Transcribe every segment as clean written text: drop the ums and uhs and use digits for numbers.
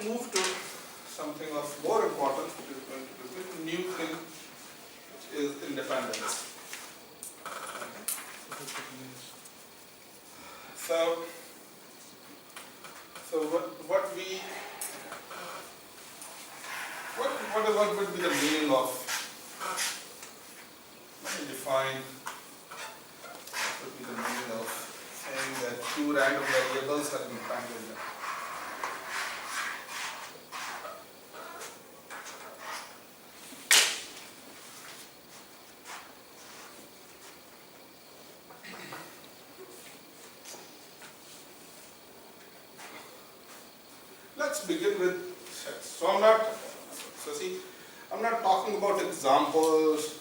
move to something of more importance, which is going to be a new thing, which is independence. So what would be the meaning of, let me define what would be the meaning of saying that two random variables are independent. Let's begin with sets. So I'm not talking about examples,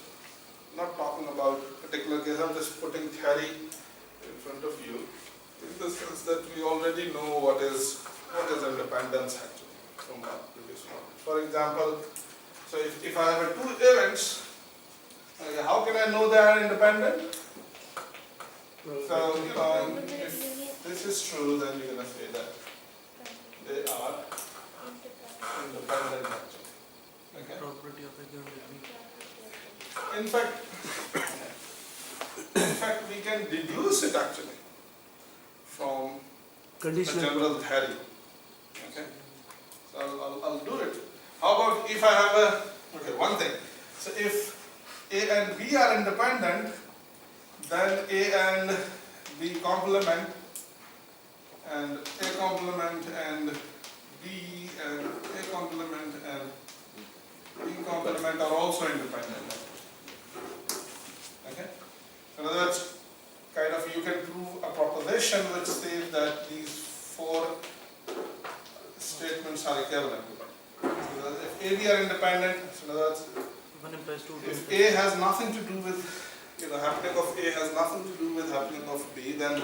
I'm not talking about particular case, I'm just putting theory in front of you in the sense that we already know what is independence actually from our previous knowledge. For example, so if I have two events, okay, how can I know they are independent? So, if this is true, then you're going to say that they are independent actually. Okay. Property of a given degree. In fact, we can deduce it actually from Conditional. the general theory. Okay. So I'll do it. How about if I have one thing. So if A and B are independent, then A and B complement, and A complement and B and A complement and B complement are also independent. Okay? In other words, kind of you can prove a proposition which says that these four statements are equivalent. So if A, B are independent, so in other words, 1 implies 2. if A has nothing to do with, happening of A has nothing to do with happening of B, then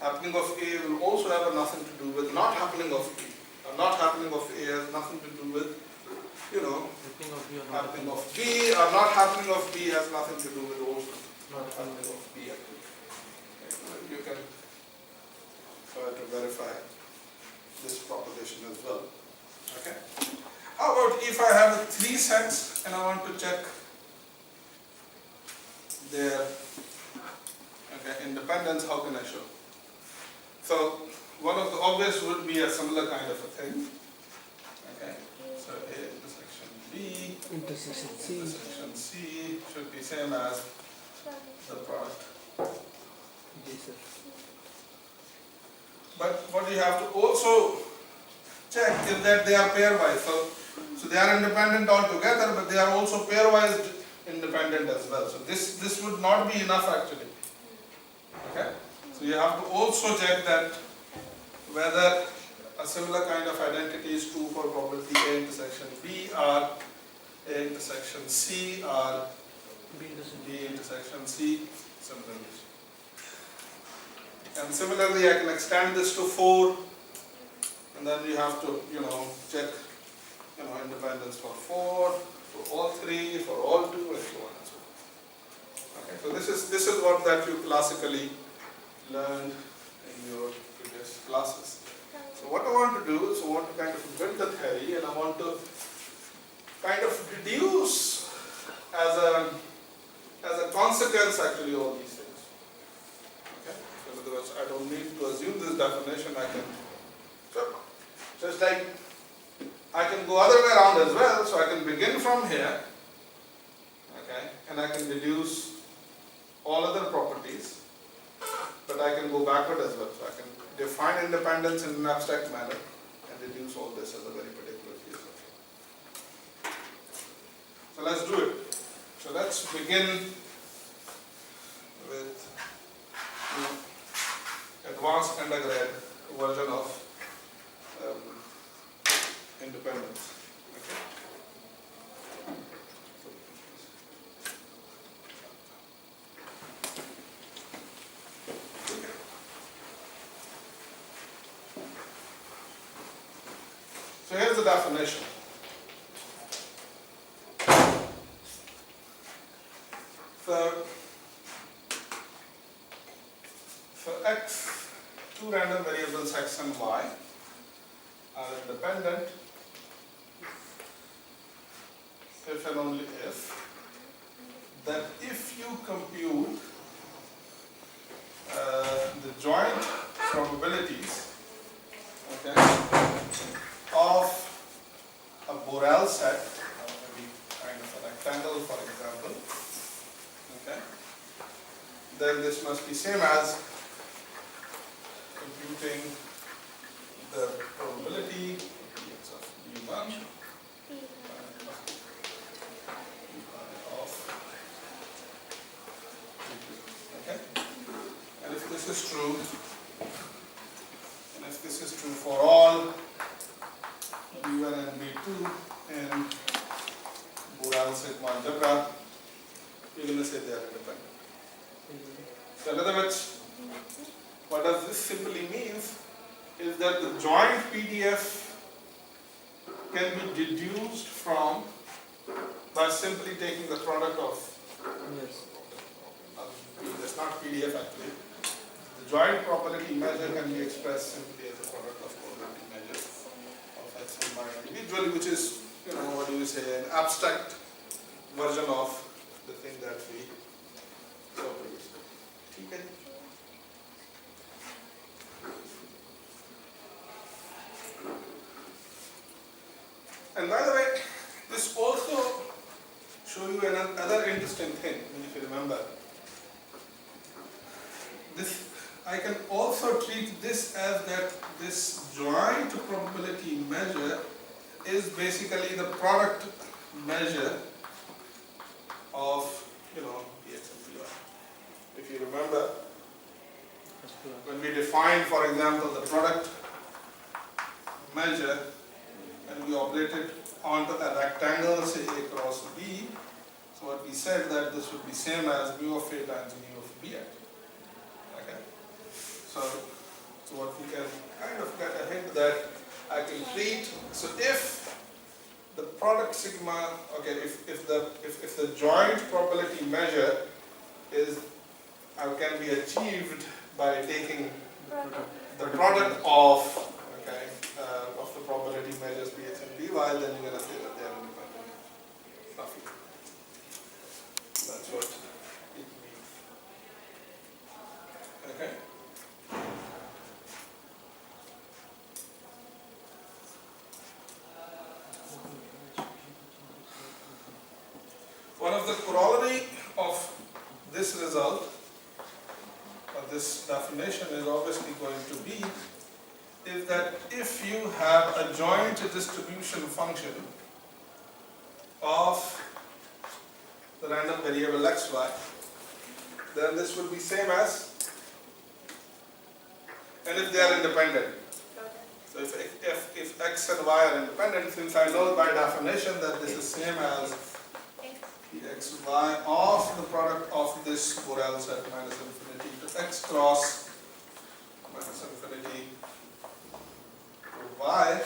happening of A will also have nothing to do with not happening of B. Not happening of A has nothing to do with, happening of B, or not happening of B has nothing to do with also not happening of B actually. Okay. You can try to verify this proposition as well. Okay. How about if I have 3 sets and I want to check their independence, how can I show? So one of the obvious would be a similar kind of a thing. Okay. So A intersection B Intersection C. intersection C should be same as the product. Yes, sir. But what you have to also check is that they are pairwise. So they are independent altogether, but they are also pairwise independent as well. So this would not be enough actually. Okay? So you have to also check that whether a similar kind of identity is true for probability A intersection B or A intersection C or B intersection C similarly. And similarly I can extend this to 4, and then you have to check independence for 4, for all 3, for all 2, and so on and so on. Okay, so this is what that you classically learned in your previous classes. So what I want to do is I want to kind of build the theory, and I want to kind of deduce as a consequence actually all these things. Okay, so in other words, I don't need to assume this definition. I can just like I can go other way around as well. So I can begin from here. Okay, and I can deduce all other properties, but I can go backward as well. So I can define independence in an abstract manner and deduce all this as a very particular case. So let's do it. So let's begin with advanced undergrad version of independence. Okay. So here's the definition. For x, two random variables x and y, are independent if and only if that if you compute the joint probabilities, okay, of a Borel set, maybe kind of a rectangle for example, okay, then this must be same as computing the probability of B1 of B2. Okay? And if this is true, for all B1 and B2 in Borel sigma-algebra, you're going to say they are independent. So in other words, what does this simply means is that the joint PDF can be deduced from by simply taking the product of, Yes. that's not PDF actually, the joint probability measure can be expressed simply as a product of probability measure of x and y individually, which is, what do you say, an abstract version of the thing that we saw previously. Okay. And by the way, this also show you another interesting thing, if you remember. This, I can also treat this as that this joint probability measure is basically the product measure of, Px and Py. If you remember, when we defined, for example, the product measure, and we operated onto a rectangle, say A cross B, so what we said that this would be same as mu of A times mu of B. Okay? So what we can kind of get a hint that I can treat, so if the product sigma, okay, if the joint probability measure is can be achieved by taking the product of of the probability measures Px and Py, then you're going to say that they are independent. Roughly. That's what it means. Okay? One of the corollary of this result, or this definition, is obviously going to be is that if you have a joint distribution function of the random variable xy, then this will be same as, and if they are independent. So if x and y are independent, since I know by definition that this is same as xy of the product of this Borel set minus infinity to x cross minus infinity to y,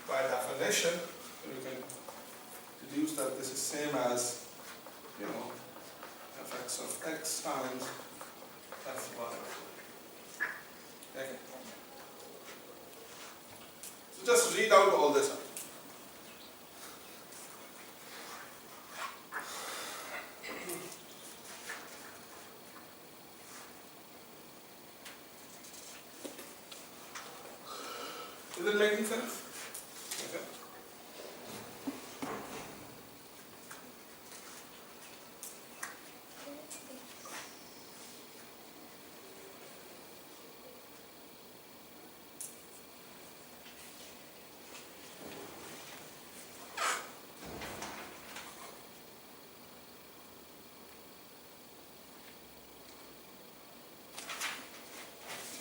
by definition, you can deduce that this is same as, fx of x times fy. Okay. So just read out all this. Is it making sense? Okay.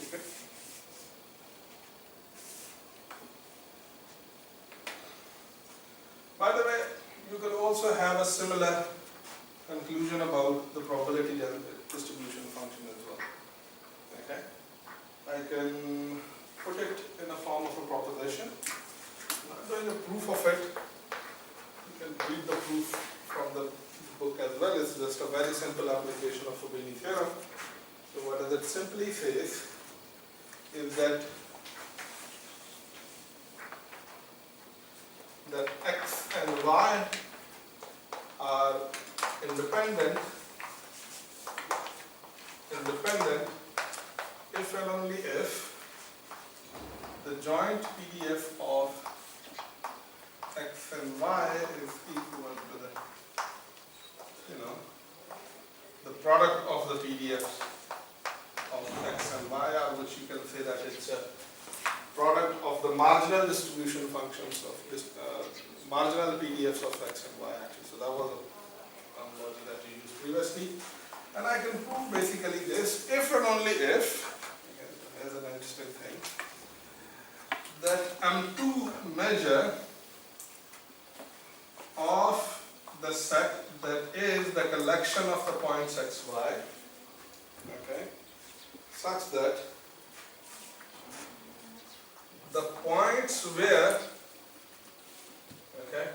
Okay. By the way, you could also have a similar conclusion about the probability distribution function as well. Okay? I can put it in a form of a proposition. I'm not doing a proof of it. You can read the proof from the book as well. It's just a very simple application of Fubini theorem. So what does it simply say is that that x and y are independent if and only if the joint PDF of x and y is equal to the, the product of the PDFs of x and y, or which you can say that it's a product of the marginal distribution functions of this marginal PDFs of x and y actually. So that was a terminology that we used previously. And I can prove basically this if and only if, here's an interesting thing, that M2 measure of the set that is the collection of the points xy, okay, such that the points where, okay,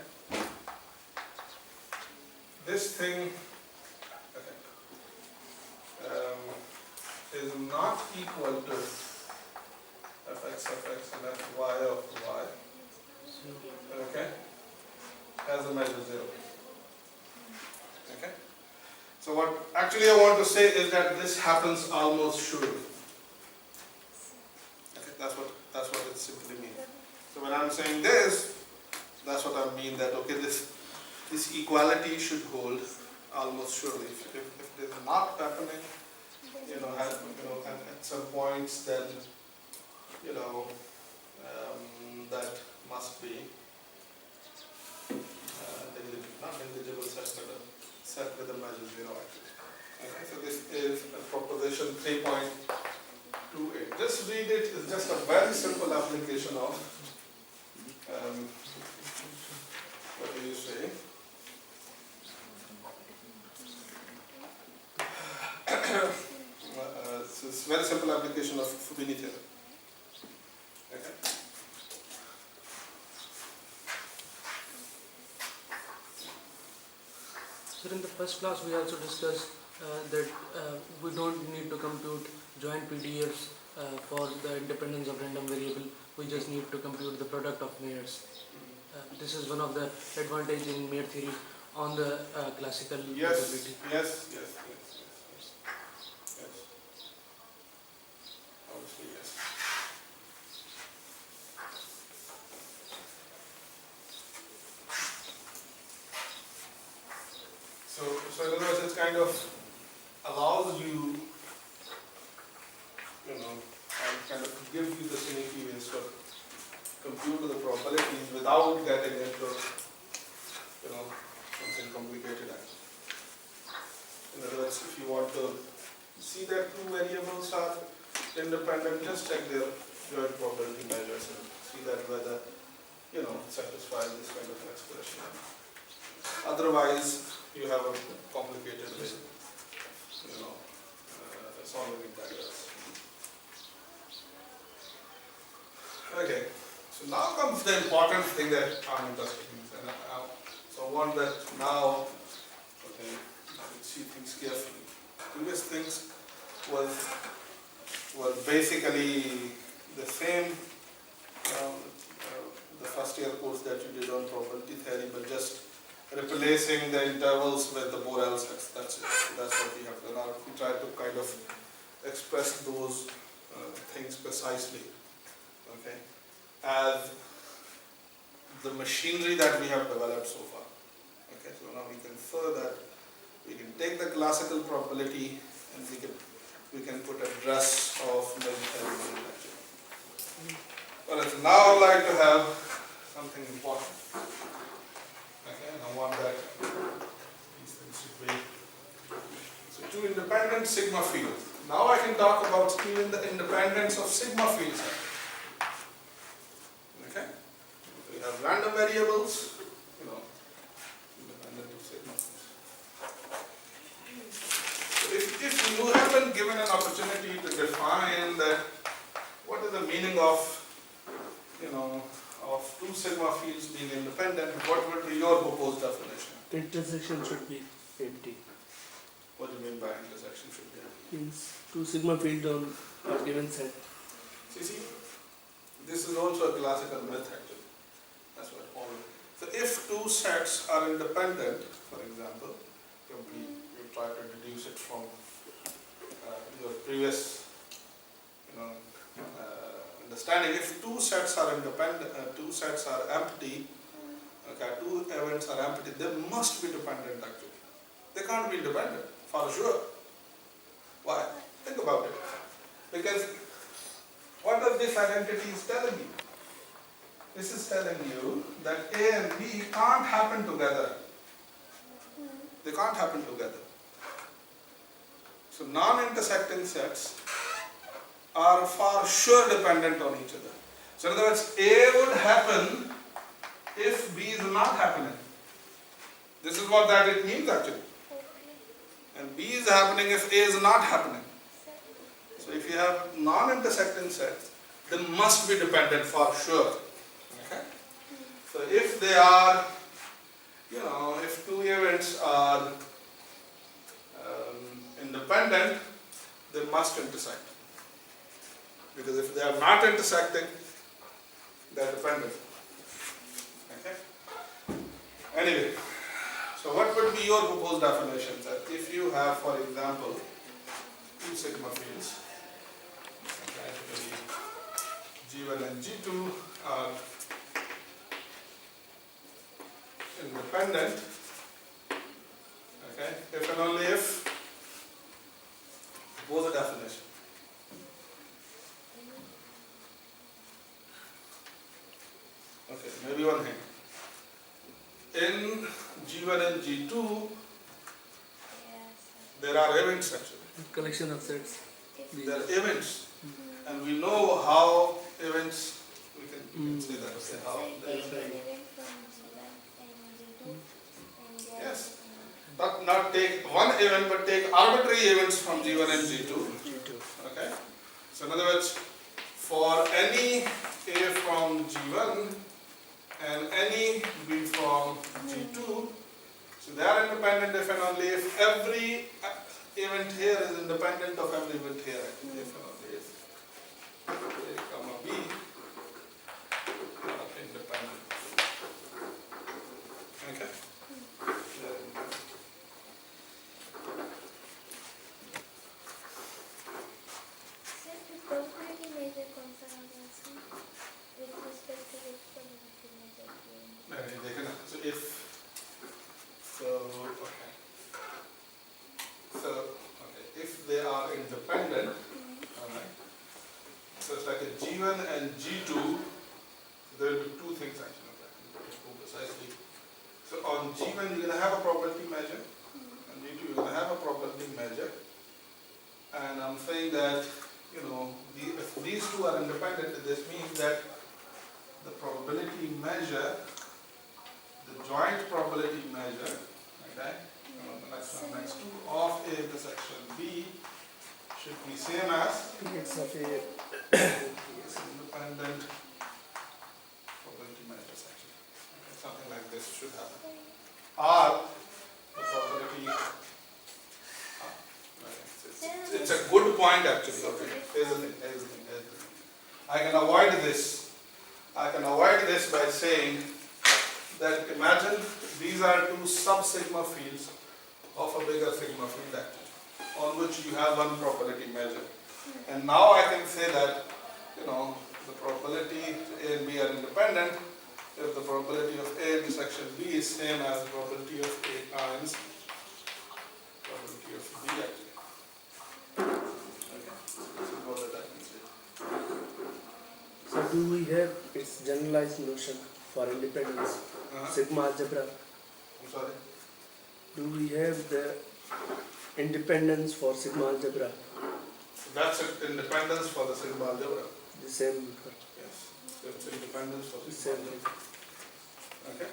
this thing is not equal to fx of x and fy of y, okay, as a measure 0. Okay. So what actually I want to say is that this happens almost surely. Okay, that's what it simply means. So when I'm saying this, that's what I mean, that okay, this equality should hold almost surely. If it is not happening, at some points, then that must be not negligible set with a measure 0 actually. Okay, so this is a proposition 3.28. Just read it. It's just a very simple application of what do you say? It's a very simple application of Fubini theorem. Okay. So in the first class we also discussed that we don't need to compute joint PDFs for the independence of random variable. We just need to compute the product of pairs. This is one of the advantage in mere theory on the classical probability. Yes. Obviously, yes. So in other words, it kind of allows you, and kind of gives you the synergy ways to compute the probabilities without getting into, something complicated actually. In other words, if you want to see that two variables are independent, just check their joint probability measures and see that whether, satisfy this kind of an expression. Otherwise, you have a complicated way, solving it that way. Okay, so now comes the important thing that I'm interested in. So I want that now, okay, let's see things carefully. Previous things was basically the same, the first year course that you did on probability theory, but just replacing the intervals with the Borel sets. That's it. That's what we have done. Now we try to kind of express those things precisely, okay, as the machinery that we have developed so far. Okay, so now we can further, we can take the classical probability and we can put a dress of measure. Well, now I would like to have something important. Okay, and I want that these things should be. So two independent sigma fields. Now I can talk about even the independence of sigma fields. Okay, so you have random variables, independent of sigma fields. So if you have been given an opportunity to define that, what is the meaning of of two sigma fields being independent, what would be your proposed definition? Intersection should be empty. What do you mean by intersection should be empty? Means two sigma field on a given set. See, this is also a classical myth actually. That's what all. two sets are independent, for example, you try to deduce it from your previous, understanding. If two sets are independent, two sets are empty, okay, two events are empty, they must be dependent actually. They can't be independent, for sure. Why? Think about it. Because what does this identity is telling you? This is telling you that A and B can't happen together. They can't happen together. So non-intersecting sets are for sure dependent on each other. So in other words, A would happen if B is not happening. This is what that it means actually. And B is happening if A is not happening. So if you have non-intersecting sets, they must be dependent for sure. Okay? So if they are, if two events are independent, they must intersect. Because if they are not intersecting, they are dependent. Okay? Anyway, so what would be your proposed definition? That if you have, for example, two sigma fields, G1 and G2 are independent, okay, if and only if, propose a definition. Okay, maybe one hint. In G1 and G2, there are events actually. Collection of sets. There are events. And we know how events, we can say that. Okay, how yes. But not take one event, but take arbitrary events from G1 and G2. Okay. So in other words, for any A from G1 and any B from G2, so they are independent if and only if every event here is independent of every event here. If and only if A comma B are independent. Okay. So if they are independent, alright. So it's like a G1 and G2. So there will be two things actually. Precisely. So on G1 you're going to have a probability measure, and G2 you're going to have a probability measure. And I'm saying that if these two are independent, this means that the probability measure, the joint probability measure, okay, next to of A intersection B should be same as independent probability measures actually. Okay, something like this should happen. Or the probability. It's a good point actually. Okay, here's the thing. I can avoid this. I can avoid this by saying that imagine these are two sub-sigma fields of a bigger sigma field actually, on which you have one probability measure. And now I can say that, the probability A and B are independent if the probability of A intersection B is same as the probability of A times probability of B actually. Okay, so this is what that I can say. So do we have its generalized notion for independence, sigma-algebra? I'm sorry? Do we have the independence for sigma-algebra? That's it, independence for the sigma-algebra. The same. Yes, so it's independence for The the same. sigma-algebra. Okay?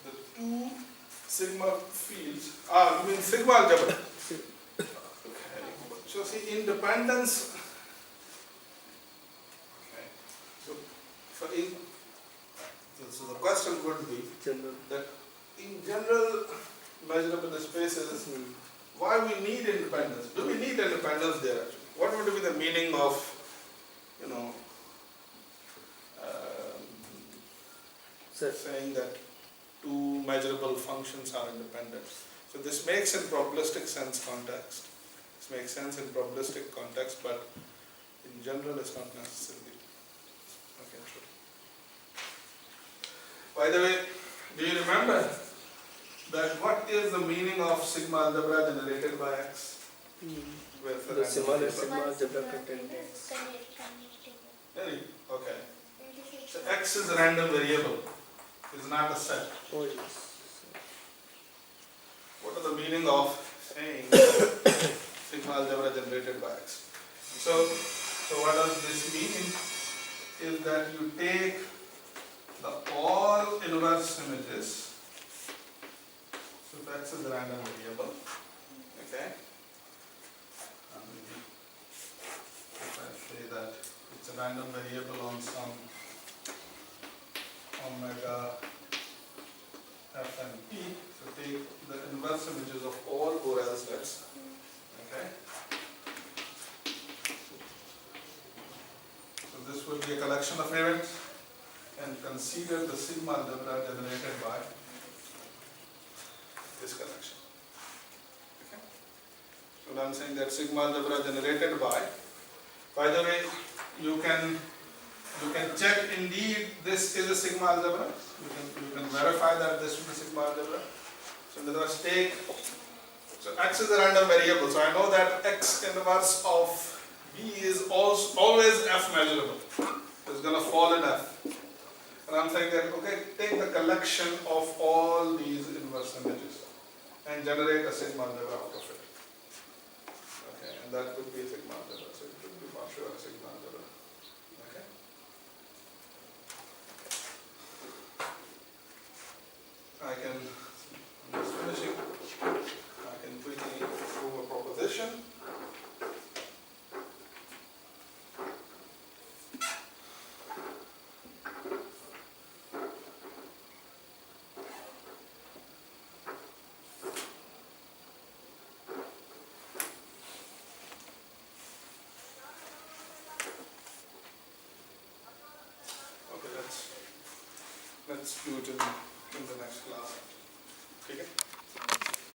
The two sigma fields are, you mean sigma-algebra? Okay. So see, independence. Okay. So the question would be that in general measurable spaces, why we need independence? Do we need independence there actually? What would be the meaning of, Sir, saying that two measurable functions are independent. So this makes in probabilistic sense context. This makes sense in probabilistic context, but in general it's not necessarily okay, true. By the way, do you remember that what is the meaning of sigma-algebra generated by X? With the random sigma-algebra contains X. Really? Okay. So X is a random variable, is not a set. Oh yes. What is the meaning of saying sigma-algebra generated by X? So what does this mean? Is that you take the all inverse images. So if X is a random variable, okay? And if I say that it's a random variable on some omega f and p, so take the inverse images of all Borel sets, okay? So this will be a collection of events, and consider the sigma-algebra generated by this collection. Okay? So I'm saying that sigma-algebra generated by the way, you can check indeed this is a sigma-algebra. You can verify that this is a sigma-algebra. So in other words, so X is a random variable. So I know that X inverse of B is always F measurable. It's going to fall in F. And I'm saying that, okay, take the collection of all these inverse images and generate a sigma-algebra out of it. Okay, and that would be a sigma-algebra. So it would be for sure a sigma-algebra. Okay. I'm just finishing. I can quickly prove a proposition. Okay, let's do it in the next class. Okay?